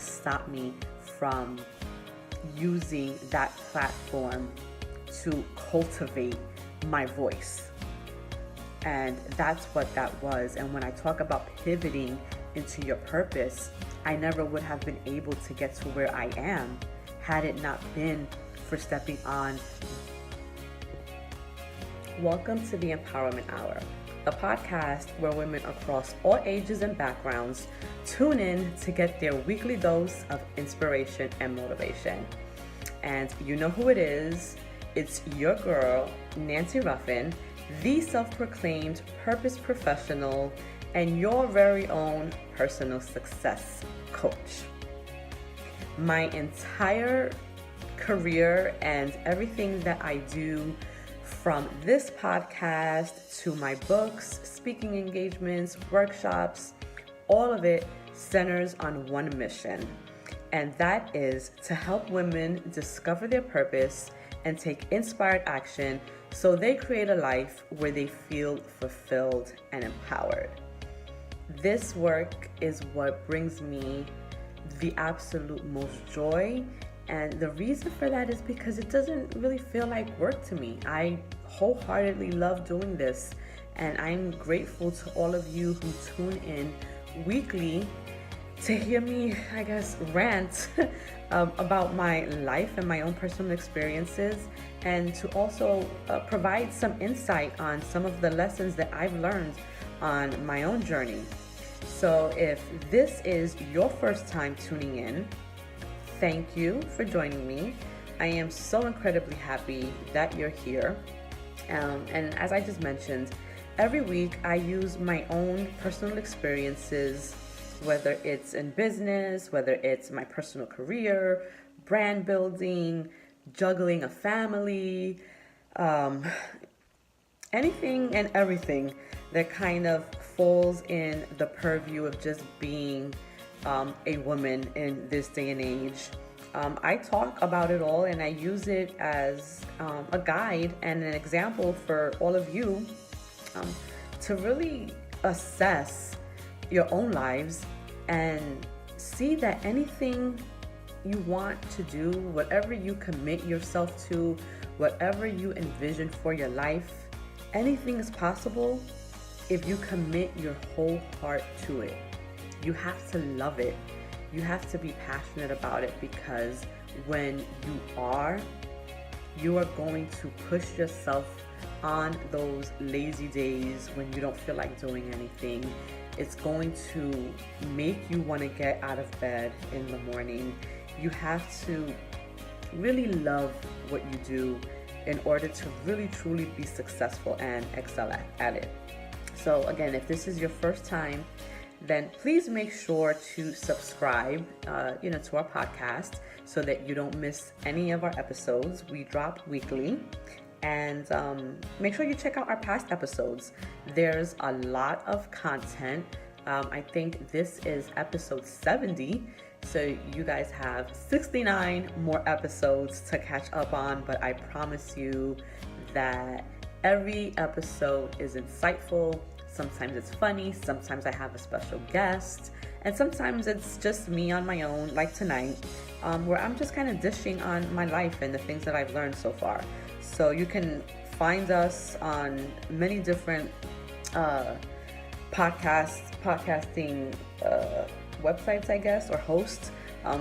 stop me from using that platform to cultivate my voice. And that's what that was. And when I talk about pivoting into your purpose, I never would have been able to get to where I am had it not been for stepping on. Welcome to the Empowerment Hour, a podcast where women across all ages and backgrounds tune in to get their weekly dose of inspiration and motivation. And you know who it is. It's your girl, Nancy Ruffin, the self-proclaimed purpose professional and your very own personal success coach. My entire career and everything that I do, from this podcast to my books, speaking engagements, workshops, all of it centers on one mission, and that is to help women discover their purpose and take inspired action so they create a life where they feel fulfilled and empowered. This work is what brings me the absolute most joy, and the reason for that is because it doesn't really feel like work to me. I wholeheartedly love doing this, and I'm grateful to all of you who tune in weekly to hear me, rant about my life and my own personal experiences, and to also provide some insight on some of the lessons that I've learned on my own journey. So if this is your first time tuning in, thank you for joining me. I am so incredibly happy that you're here. And as I just mentioned, every week I use my own personal experiences, whether it's in business, whether it's my personal career, brand building, juggling a family, anything and everything that kind of falls in the purview of just being a woman in this day and age. I talk about it all, and I use it as a guide and an example for all of you to really assess your own lives and see that anything you want to do, whatever you commit yourself to, whatever you envision for your life, anything is possible if you commit your whole heart to it. You have to love it. You have to be passionate about it, because when you are going to push yourself on those lazy days when you don't feel like doing anything. It's going to make you want to get out of bed in the morning. You have to really love what you do in order to really truly be successful and excel at it. So again, if this is your first time, then please make sure to subscribe to our podcast so that you don't miss any of our episodes. We drop weekly. And make sure you check out our past episodes. There's a lot of content. I think this is episode 70. So you guys have 69 more episodes to catch up on. But I promise you that every episode is insightful. Sometimes it's funny. Sometimes I have a special guest. And sometimes it's just me on my own, like tonight, where I'm just kind of dishing on my life and the things that I've learned so far. So you can find us on many different podcasting websites, I guess, or hosts.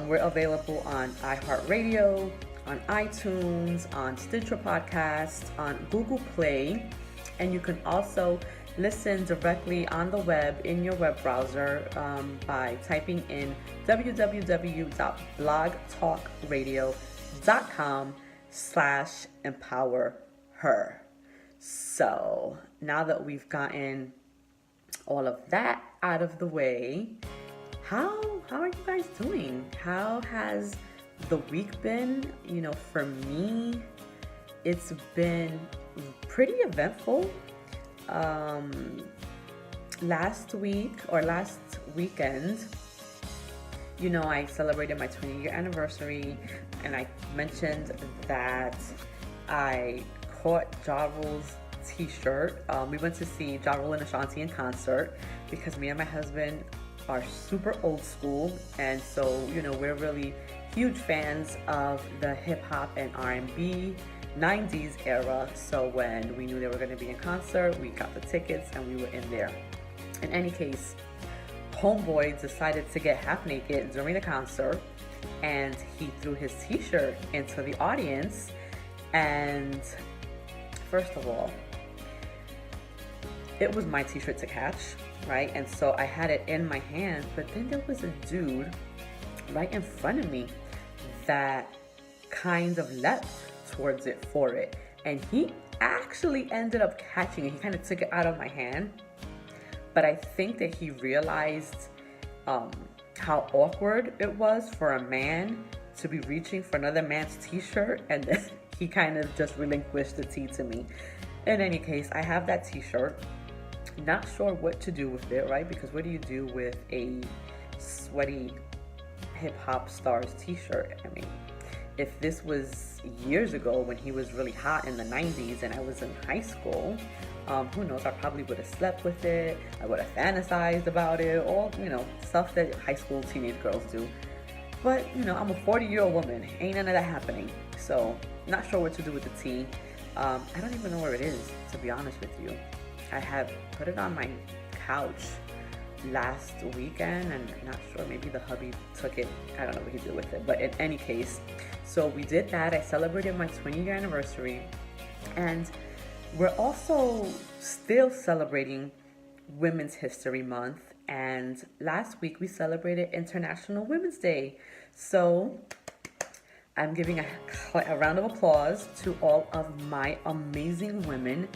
We're available on iHeartRadio, on iTunes, on Stitcher Podcast, on Google Play, and you can also listen directly on the web in your web browser by typing in www.blogtalkradio.com/empowerher. So now that we've gotten all of that out of the way, how are you guys doing? How has the week been? For me, it's been pretty eventful. Last weekend, I celebrated my 20-year anniversary, and I mentioned that I caught Ja Rule's t-shirt. We went to see Ja Rule and Ashanti in concert because me and my husband are super old school, and so we're really huge fans of the hip hop and R&B 90s era. So when we knew they were going to be in concert, we got the tickets and we were in there. In any case, homeboy decided to get half naked during the concert, and he threw his t-shirt into the audience. And first of all, it was my t-shirt to catch, right? And so I had it in my hand, but then there was a dude right in front of me that kind of leapt towards it for it. And he actually ended up catching it. He kind of took it out of my hand. But I think that he realized how awkward it was for a man to be reaching for another man's t-shirt, and then he kind of just relinquished the tee to me. In any case, I have that t-shirt. Not sure what to do with it, right? Because what do you do with a sweaty hip-hop star's t-shirt? I mean, if this was years ago when he was really hot in the 90s and I was in high school, who knows, I probably would have slept with it, I would have fantasized about it, all, stuff that high school teenage girls do. But, I'm a 40-year-old woman, ain't none of that happening. So, not sure what to do with the tee. I don't even know where it is, to be honest with you. I have put it on my couch last weekend, and I'm not sure, maybe the hubby took it. I don't know what he did with it, but in any case, so we did that. I celebrated my 20-year anniversary, and we're also still celebrating Women's History Month, and last week we celebrated International Women's Day. So I'm giving a round of applause to all of my amazing women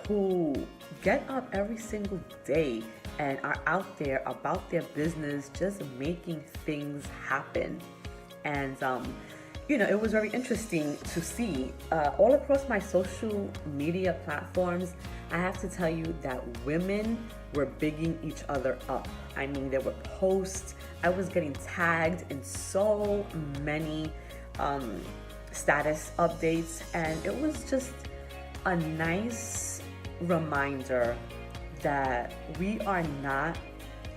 who get up every single day and are out there about their business, just making things happen. And it was very interesting to see all across my social media platforms. I have to tell you that women were bigging each other up. I mean, there were posts. I was getting tagged in so many status updates, and it was just a nice reminder that we are not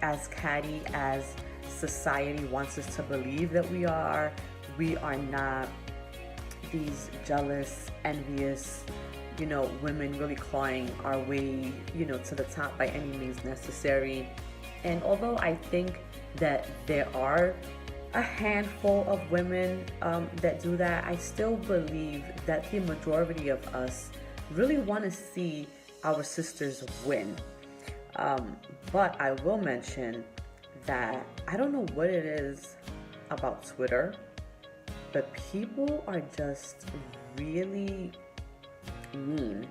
as catty as society wants us to believe that we are. We are not these jealous, envious, women really clawing our way, to the top by any means necessary. And although I think that there are a handful of women that do that, I still believe that the majority of us really want to see our sisters win. But I will mention that I don't know what it is about Twitter, but people are just really mean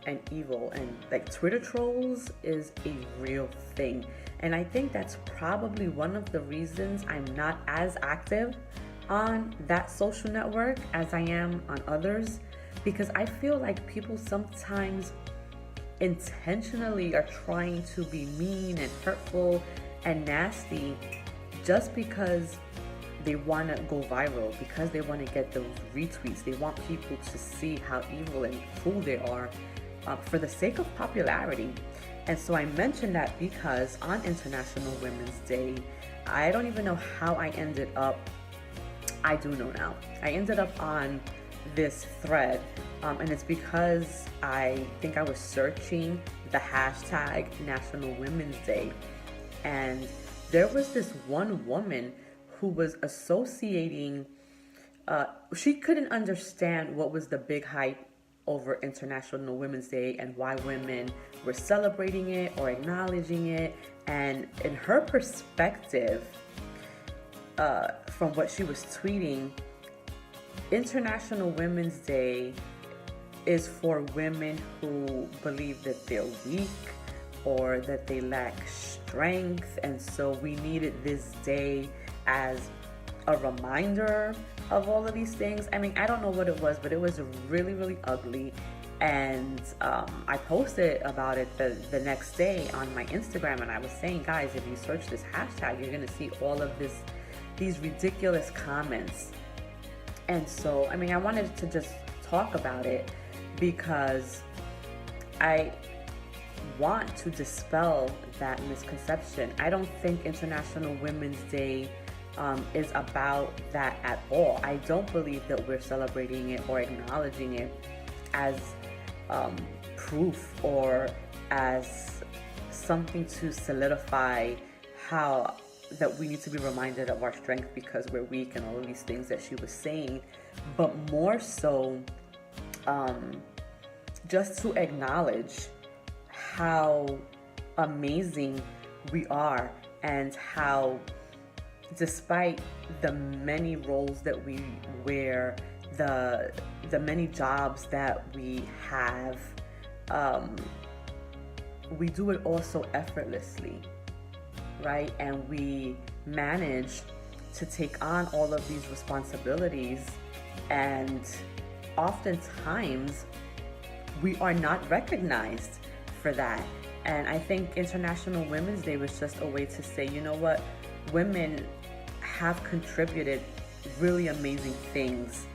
and evil, and like Twitter trolls is a real thing. And I think that's probably one of the reasons I'm not as active on that social network as I am on others, because I feel like people sometimes intentionally are trying to be mean and hurtful and nasty just because they want to go viral, because they want to get those retweets. They want people to see how evil and cruel they are for the sake of popularity. And so I mentioned that because on International Women's Day, I don't even know how I ended up. I do know now. I ended up on this thread, and it's because I think I was searching the hashtag National Women's Day, and there was this one woman who was associating, she couldn't understand what was the big hype over International Women's Day and why women were celebrating it or acknowledging it. And in her perspective, from what she was tweeting, International Women's Day is for women who believe that they're weak or that they lack strength, and so we needed this day as a reminder of all of these things. I mean, I don't know what it was, but it was really, really ugly. And I posted about it the next day on my Instagram, and I was saying, guys, if you search this hashtag, you're gonna see all of these ridiculous comments. And so, I mean, I wanted to just talk about it because want to dispel that misconception. I don't think International Women's Day is about that at all. I don't believe that we're celebrating it or acknowledging it as proof or as something to solidify how that we need to be reminded of our strength because we're weak and all of these things that she was saying, but more so just to acknowledge how amazing we are and how, despite the many roles that we wear, the many jobs that we have, we do it also effortlessly, right? And we manage to take on all of these responsibilities, and oftentimes we are not recognized for that. And I think International Women's Day was just a way to say, you know what, women have contributed really amazing things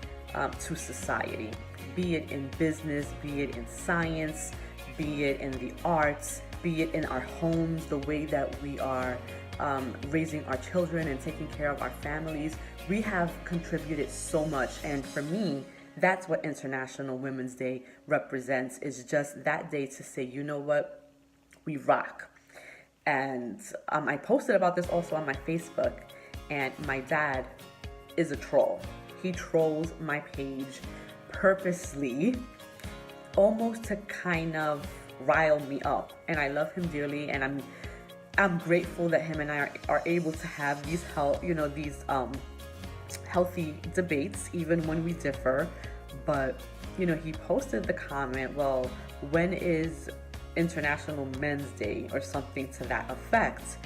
to society, be it in business, be it in science, be it in the arts, be it in our homes, the way that we are raising our children and taking care of our families. We have contributed so much, and for me, that's what International Women's Day represents, is just that day to say, you know what, we rock. And I posted about this also on my Facebook, and my dad is a troll. He trolls my page purposely, almost to kind of rile me up. And I love him dearly, and I'm grateful that him and I are able to have these healthy debates even when we differ. But he posted the comment, well, when is International Men's Day or something to that effect?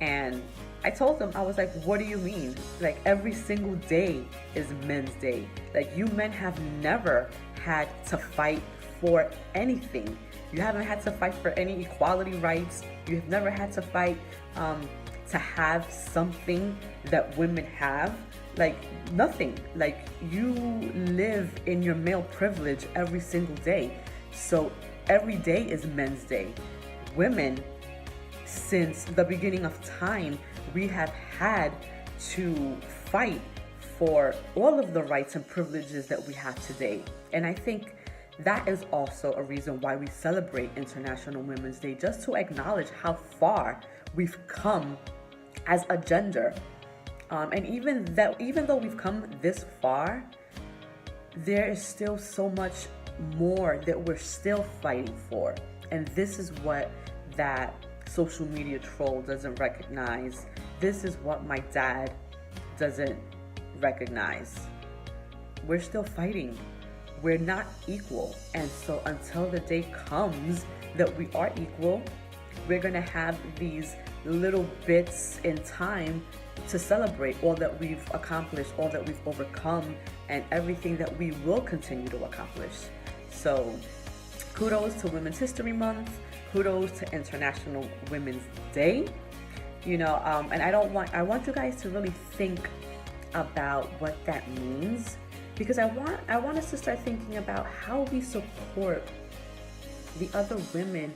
And I told him, I was like, what do you mean? Like, every single day is Men's Day. Like, you men have never had to fight for anything. You haven't had to fight for any equality rights. You have never had to fight to have something that women have. Like, nothing. Like, you live in your male privilege every single day. So every day is Men's Day. Women, since the beginning of time, we have had to fight for all of the rights and privileges that we have today. And I think that is also a reason why we celebrate International Women's Day, just to acknowledge how far we've come as a gender. And even though we've come this far, there is still so much more that we're still fighting for. And this is what that social media troll doesn't recognize. This is what my dad doesn't recognize. We're still fighting. We're not equal. And so until the day comes that we are equal, we're going to have these little bits in time to celebrate all that we've accomplished, all that we've overcome, and everything that we will continue to accomplish. So kudos to Women's History Month. Kudos to International Women's Day. And I want you guys to really think about what that means, because I want us to start thinking about how we support the other women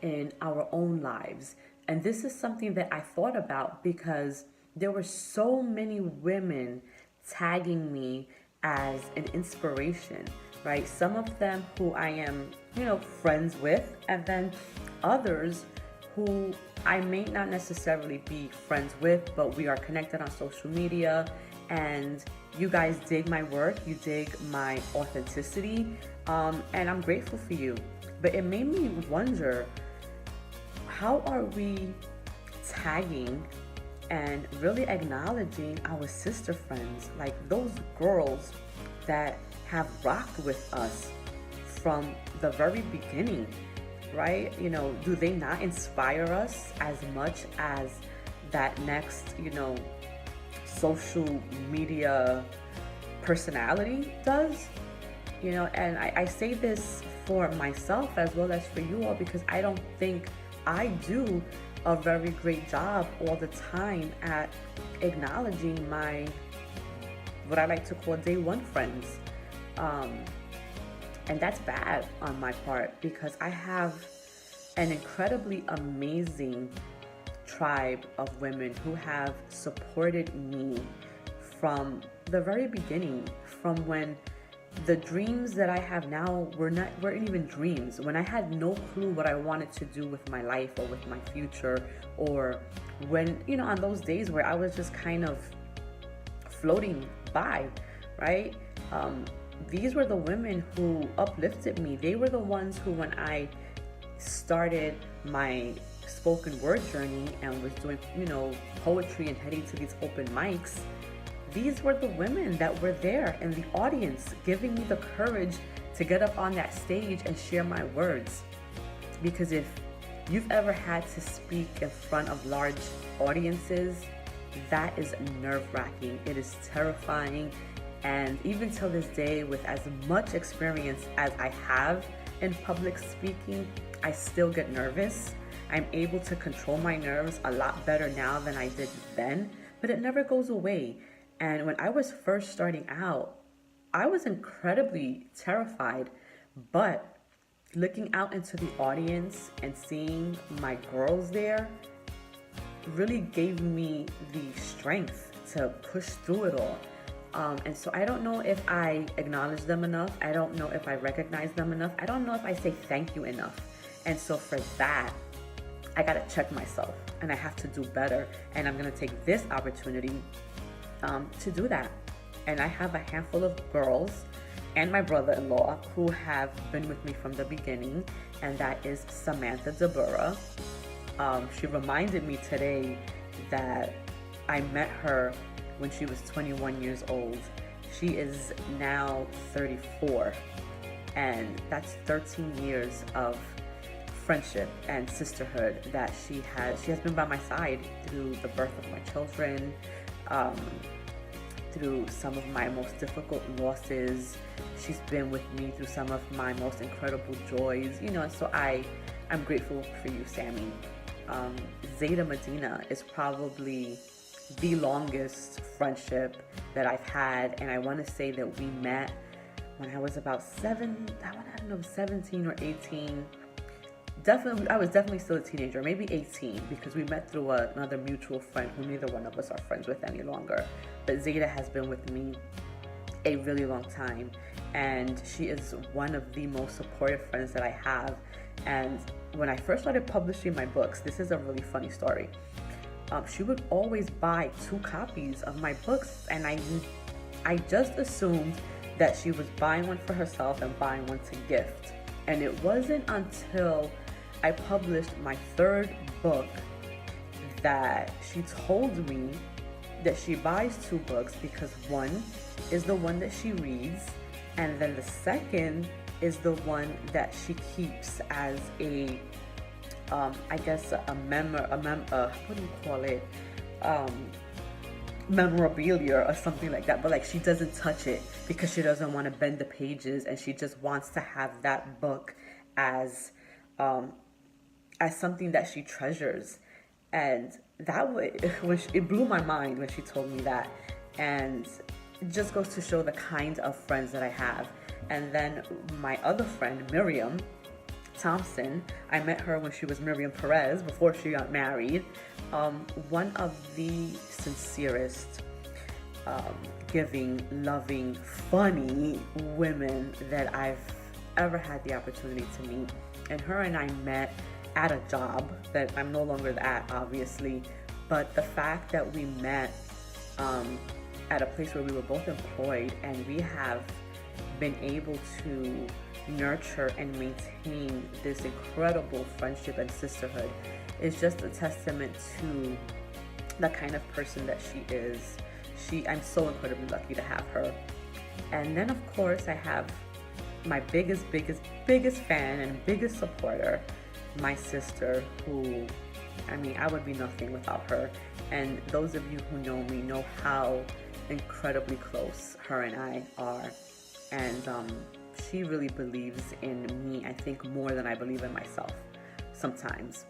in our own lives. And this is something that I thought about because there were so many women tagging me as an inspiration, right? Some of them who I am, friends with, and then others who I may not necessarily be friends with, but we are connected on social media, and you guys dig my work, you dig my authenticity, and I'm grateful for you. But it made me wonder, how are we tagging and really acknowledging our sister friends, like those girls that have rocked with us from the very beginning, right? Do they not inspire us as much as that next, social media personality does? And I say this for myself as well as for you all, because I don't think I do a very great job all the time at acknowledging my, what I like to call day one friends. And that's bad on my part, because I have an incredibly amazing tribe of women who have supported me from the very beginning, from when the dreams that I have now weren't even dreams. When I had no clue what I wanted to do with my life or with my future, or when, on those days where I was just kind of floating by, right? These were the women who uplifted me. They were the ones who, when I started my spoken word journey and was doing, poetry and heading to these open mics, these were the women that were there in the audience, giving me the courage to get up on that stage and share my words. Because if you've ever had to speak in front of large audiences, that is nerve-wracking. It is terrifying. And even till this day, with as much experience as I have in public speaking, I still get nervous. I'm able to control my nerves a lot better now than I did then, but it never goes away. And when I was first starting out, I was incredibly terrified, but looking out into the audience and seeing my girls there really gave me the strength to push through it all. And so I don't know if I acknowledge them enough. I don't know if I recognize them enough. I don't know if I say thank you enough. And so for that, I gotta check myself, and I have to do better. And I'm gonna take this opportunity to do that. And I have a handful of girls and my brother-in-law who have been with me from the beginning, and that is Samantha Deborah. She reminded me today that I met her when she was 21 years old. She is now 34, and that's 13 years of friendship and sisterhood that she has been by my side through the birth of my children, through some of my most difficult losses. She's been with me through some of my most incredible joys, and so I'm grateful for you, Sammy. Zeta Medina is probably the longest friendship that I've had, and I want to say that we met when I was about 17 or 18. I was definitely still a teenager, maybe 18, because we met through another mutual friend who neither one of us are friends with any longer. But Zeta has been with me a really long time, and she is one of the most supportive friends that I have. And when I first started publishing my books, this is a really funny story. She would always buy 2 copies of my books, and I just assumed that she was buying one for herself and buying one to gift. And it wasn't until I published my 3rd book that she told me that she buys 2 books because one is the one that she reads, and then the second is the one that she keeps as a memorabilia or something like that. But like, she doesn't touch it because she doesn't want to bend the pages, and she just wants to have that book as something that she treasures. And it blew my mind when she told me that. And it just goes to show the kind of friends that I have. And then my other friend, Miriam Thompson, I met her when she was Miriam Perez, before she got married. One of the sincerest, giving, loving, funny women that I've ever had the opportunity to meet. And her and I met at a job that I'm no longer at, obviously, but the fact that we met at a place where we were both employed, and we have been able to nurture and maintain this incredible friendship and sisterhood is just a testament to the kind of person that she is. I'm so incredibly lucky to have her. And then of course I have my biggest fan and biggest supporter, my sister, who, I would be nothing without her. And those of you who know me know how incredibly close her and I are. And she really believes in me, I think, more than I believe in myself sometimes.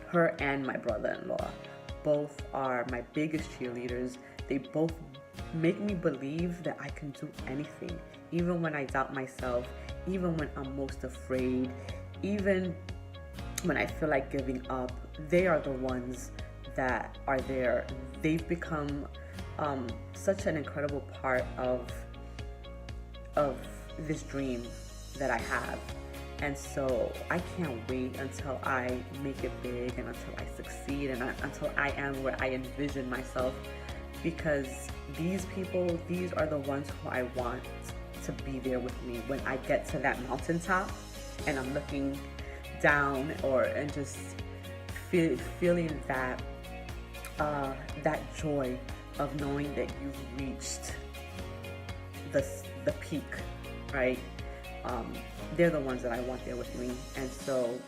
Her and my brother-in-law both are my biggest cheerleaders. They both make me believe that I can do anything, even when I doubt myself, even when I'm most afraid, even when I feel like giving up, they are the ones that are there. They've become such an incredible part of this dream that I have. And so I can't wait until I make it big and until I succeed and until I am where I envision myself, because these people, these are the ones who I want to be there with me when I get to that mountaintop and I'm looking down and just feeling that that joy of knowing that you've reached the peak, right? They're the ones that I want there with me. And so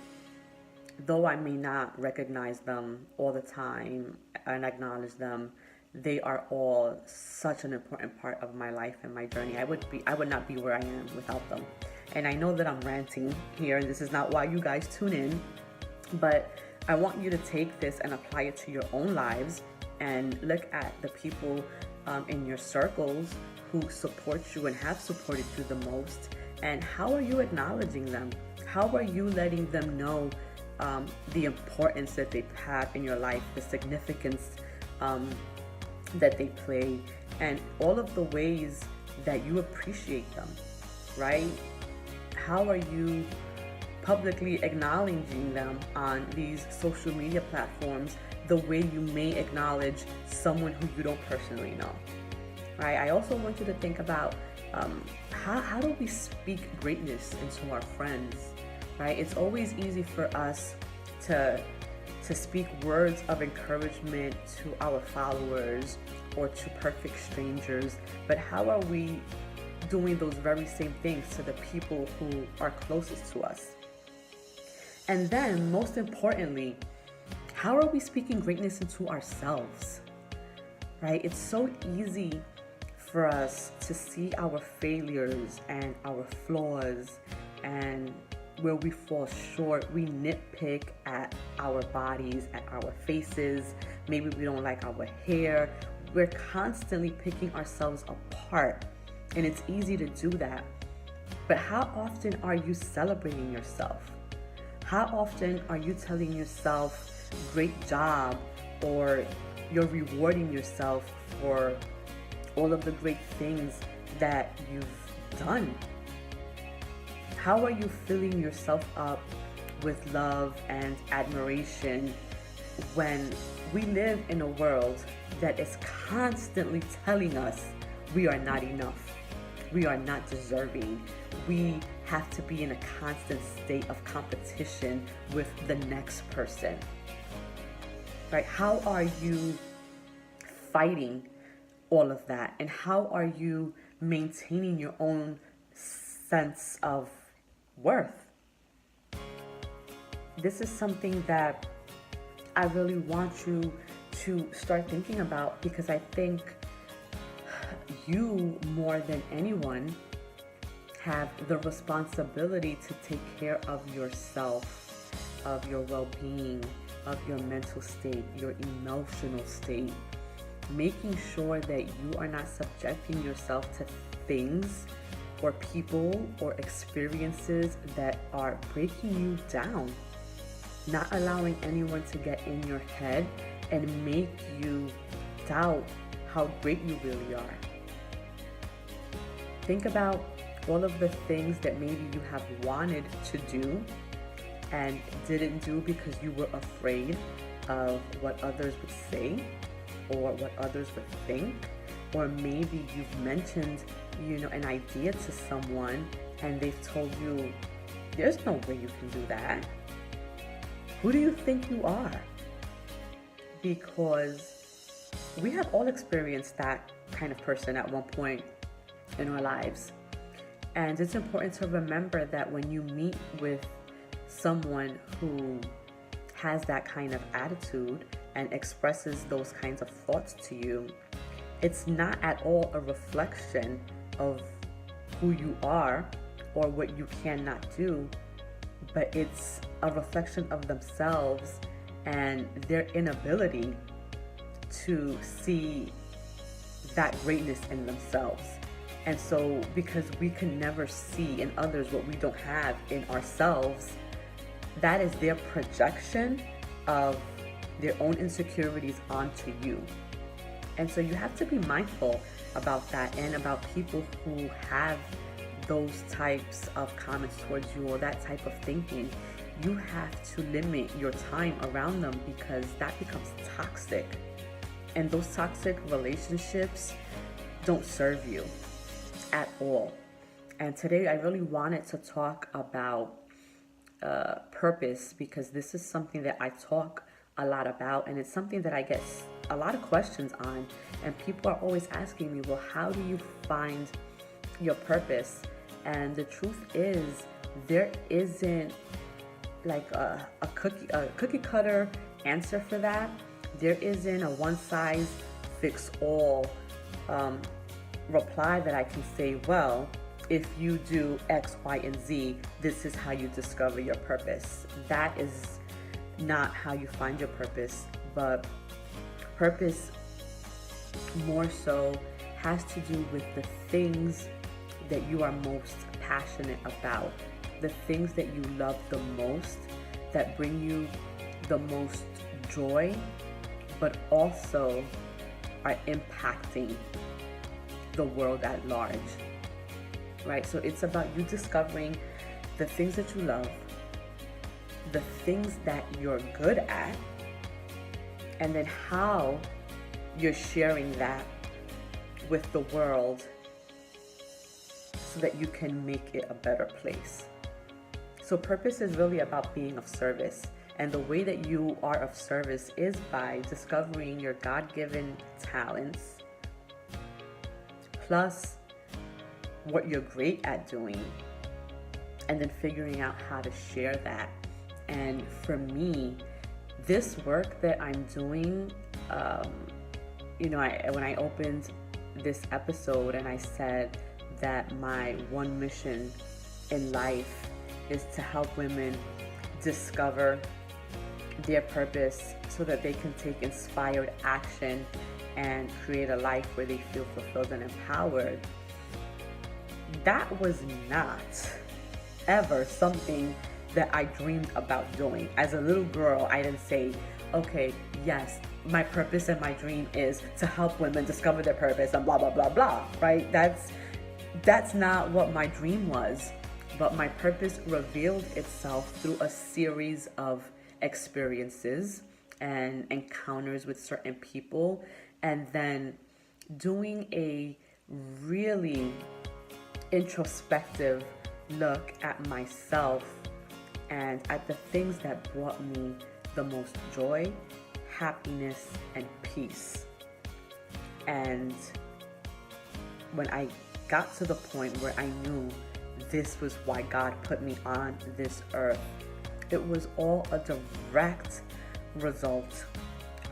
though I may not recognize them all the time and acknowledge them, they are all such an important part of my life and my journey. I would not be where I am without them. And I know that I'm ranting here, and this is not why you guys tune in, but I want you to take this and apply it to your own lives and look at the people in your circles who support you and have supported you the most. And how are you acknowledging them? How are you letting them know the importance that they have in your life, the significance that they play, and all of the ways that you appreciate them, right? How are you publicly acknowledging them on these social media platforms the way you may acknowledge someone who you don't personally know, right? I also want you to think about how do we speak greatness into our friends, right? It's always easy for us to speak words of encouragement to our followers or to perfect strangers, but how are we doing those very same things to the people who are closest to us? And then, most importantly, how are we speaking greatness into ourselves, right? It's so easy for us to see our failures and our flaws and where we fall short. We nitpick at our bodies, at our faces. Maybe we don't like our hair. We're constantly picking ourselves apart, and it's easy to do that. But how often are you celebrating yourself? How often are you telling yourself, great job, or you're rewarding yourself for all of the great things that you've done? How are you filling yourself up with love and admiration when we live in a world that is constantly telling us we are not enough, we are not deserving, we have to be in a constant state of competition with the next person, right? How are you fighting all of that? And how are you maintaining your own sense of worth? This is something that I really want you to start thinking about, because I think you, more than anyone, have the responsibility to take care of yourself, of your well-being, of your mental state, your emotional state, making sure that you are not subjecting yourself to things or people or experiences that are breaking you down, not allowing anyone to get in your head and make you doubt how great you really are. Think about all of the things that maybe you have wanted to do and didn't do because you were afraid of what others would say or what others would think. Or maybe you've mentioned, an idea to someone and they've told you, there's no way you can do that. Who do you think you are? Because we have all experienced that kind of person at one point in our lives. And it's important to remember that when you meet with someone who has that kind of attitude and expresses those kinds of thoughts to you, it's not at all a reflection of who you are or what you cannot do, but it's a reflection of themselves and their inability to see that greatness in themselves. And so because we can never see in others what we don't have in ourselves, that is their projection of their own insecurities onto you. And so you have to be mindful about that, and about people who have those types of comments towards you or that type of thinking. You have to limit your time around them, because that becomes toxic. And those toxic relationships don't serve you at all. And today I really wanted to talk about purpose, because this is something that I talk a lot about, and it's something that I get a lot of questions on. And people are always asking me, well, how do you find your purpose? And the truth is, there isn't like a cookie cutter answer for that. There isn't a one size fits all reply that I can say, well, if you do X, Y, and Z, this is how you discover your purpose. That is not how you find your purpose. But purpose more so has to do with the things that you are most passionate about, the things that you love the most, that bring you the most joy, but also are impacting the world at large, right? So it's about you discovering the things that you love, the things that you're good at, and then how you're sharing that with the world so that you can make it a better place. So purpose is really about being of service. And the way that you are of service is by discovering your God-given talents, plus what you're great at doing, and then figuring out how to share that. And for me, this work that I'm doing, when I opened this episode and I said that my one mission in life is to help women discover their purpose so that they can take inspired action and create a life where they feel fulfilled and empowered. That was not ever something that I dreamed about doing. As a little girl, I didn't say, okay, yes, my purpose and my dream is to help women discover their purpose and blah, blah, blah, blah, right? That's not what my dream was. But my purpose revealed itself through a series of experiences and encounters with certain people, and then doing a really introspective look at myself and at the things that brought me the most joy, happiness, and peace. And when I got to the point where I knew this was why God put me on this earth, it was all a direct result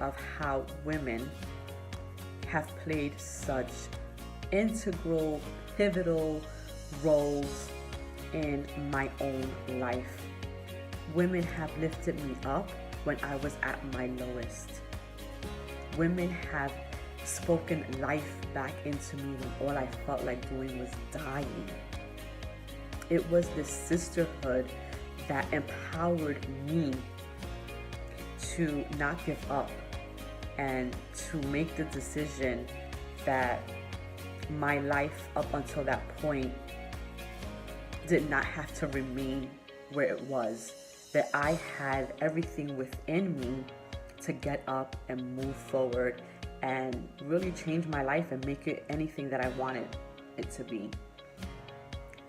of how women have played such integral, pivotal roles in my own life. Women have lifted me up when I was at my lowest. Women have spoken life back into me when all I felt like doing was dying. It was this sisterhood that empowered me to not give up and to make the decision that my life up until that point did not have to remain where it was, that I had everything within me to get up and move forward and really change my life and make it anything that I wanted it to be.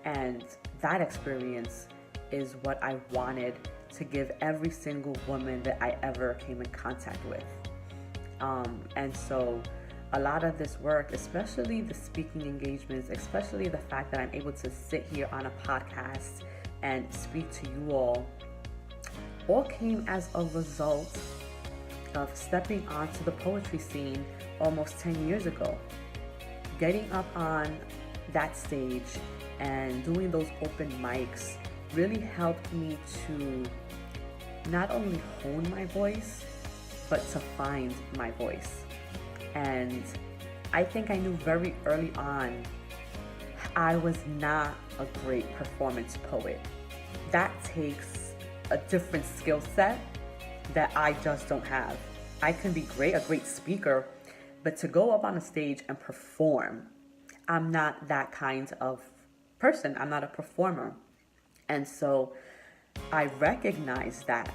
And that experience is what I wanted to give every single woman that I ever came in contact with. And so a lot of this work, especially the speaking engagements, especially the fact that I'm able to sit here on a podcast and speak to you all came as a result of stepping onto the poetry scene almost 10 years ago. Getting up on that stage and doing those open mics really helped me to not only hone my voice, but to find my voice. And I think I knew very early on I was not a great performance poet. That takes a different skill set that I just don't have. I can be a great speaker, but to go up on a stage and perform, I'm not that kind of person. I'm not a performer. And so I recognized that.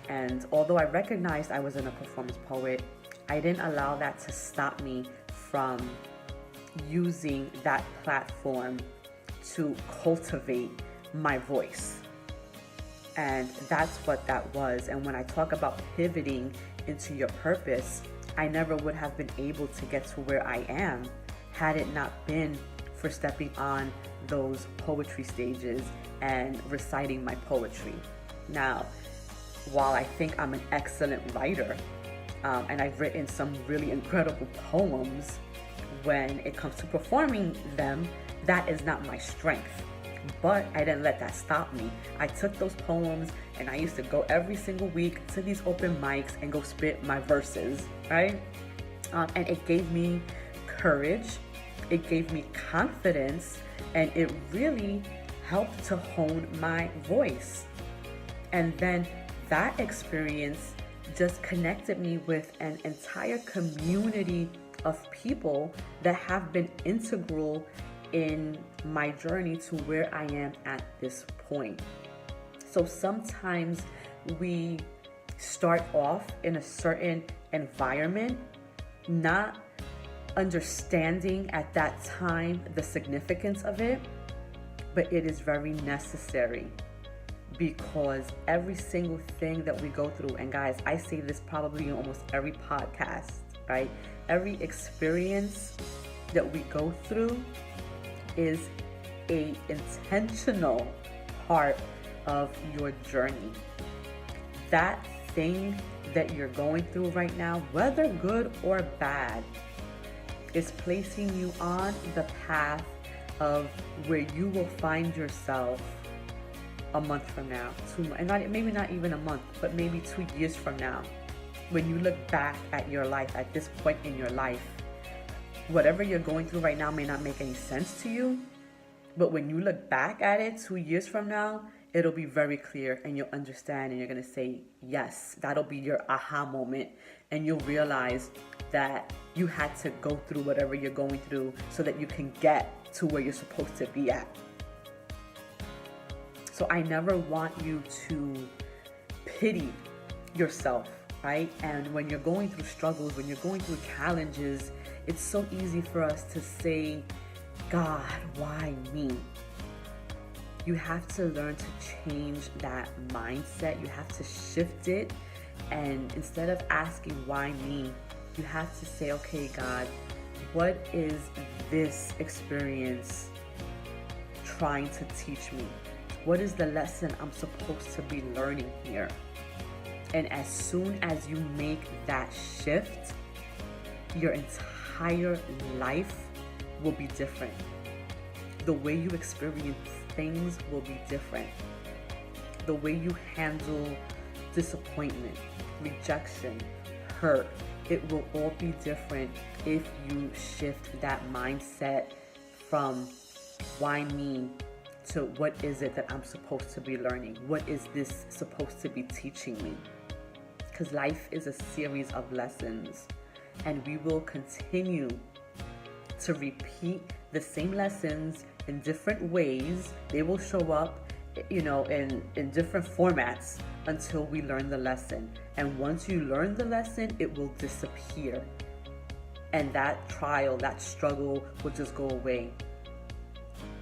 And although I recognized I wasn't a performance poet, I didn't allow that to stop me from using that platform to cultivate my voice. And that's what that was. And when I talk about pivoting into your purpose, I never would have been able to get to where I am had it not been for stepping on those poetry stages and reciting my poetry. Now, while I think I'm an excellent writer, and I've written some really incredible poems, when it comes to performing them, that is not my strength. But I didn't let that stop me. I took those poems and I used to go every single week to these open mics and go spit my verses, right? And it gave me courage, it gave me confidence, and it really helped to hone my voice. And then that experience just connected me with an entire community of people that have been integral in my journey to where I am at this point. So sometimes we start off in a certain environment, not understanding at that time the significance of it, but it is very necessary, because every single thing that we go through, and guys, I say this probably in almost every podcast, right? Every experience that we go through is a intentional part of your journey. That thing that you're going through right now, whether good or bad, is placing you on the path of where you will find yourself a month from now, maybe not even a month, but maybe 2 years from now. When you look back at your life, at this point in your life, whatever you're going through right now may not make any sense to you, but when you look back at it 2 years from now, it'll be very clear and you'll understand, and you're going to say, yes, that'll be your aha moment. And you'll realize that you had to go through whatever you're going through so that you can get to where you're supposed to be at. So I never want you to pity yourself, right? And when you're going through struggles, when you're going through challenges, it's so easy for us to say, God, why me? You have to learn to change that mindset. You have to shift it. And instead of asking why me, you have to say, okay, God, what is this experience trying to teach me? What is the lesson I'm supposed to be learning here? And as soon as you make that shift, your entire life will be different. The way you experience things will be different. The way you handle disappointment, rejection, hurt, it will all be different if you shift that mindset from why me to what is it that I'm supposed to be learning? What is this supposed to be teaching me? Because life is a series of lessons, and we will continue to repeat the same lessons in different ways. They will show up, in different formats until we learn the lesson. And once you learn the lesson, it will disappear. And that trial, that struggle will just go away.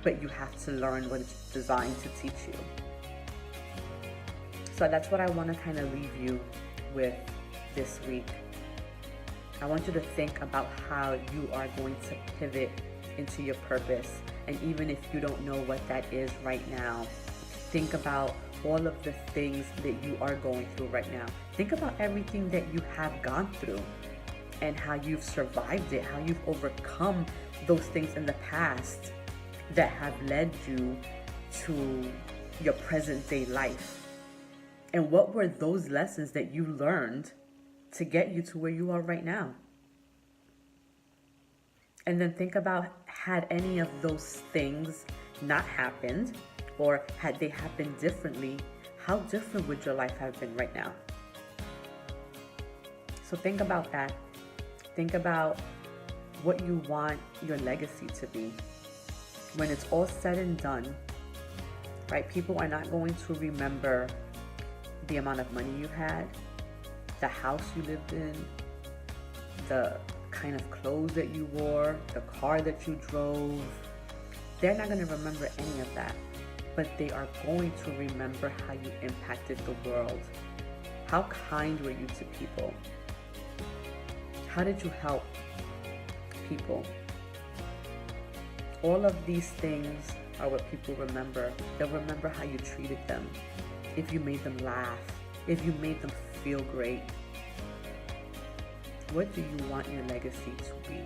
But you have to learn what it's designed to teach you. So that's what I want to kind of leave you with this week. I want you to think about how you are going to pivot into your purpose. And even if you don't know what that is right now, think about all of the things that you are going through right now. Think about everything that you have gone through and how you've survived it, how you've overcome those things in the past that have led you to your present day life. And what were those lessons that you learned to get you to where you are right now? And then think about, had any of those things not happened, or had they happened differently, how different would your life have been right now? So think about that. Think about what you want your legacy to be. When it's all said and done, right? People are not going to remember the amount of money you had, the house you lived in, the kind of clothes that you wore, the car that you drove. They're not going to remember any of that, but they are going to remember how you impacted the world. How kind were you to people? How did you help people? All of these things are what people remember. They'll remember how you treated them, if you made them laugh, if you made them feel great. What do you want your legacy to be?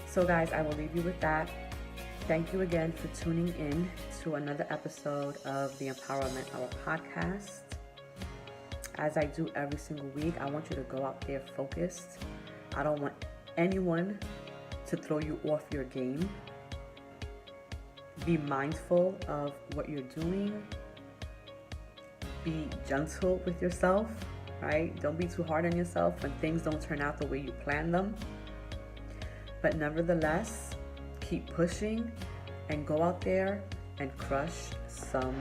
So guys, I will leave you with that. Thank you again for tuning in to another episode of the EmpowHERment Hour podcast. As I do every single week, I want you to go out there focused. I don't want anyone to throw you off your game. Be mindful of what you're doing. Be gentle with yourself, right? Don't be too hard on yourself when things don't turn out the way you planned them. But nevertheless, keep pushing and go out there and crush some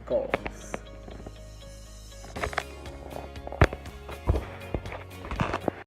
goals.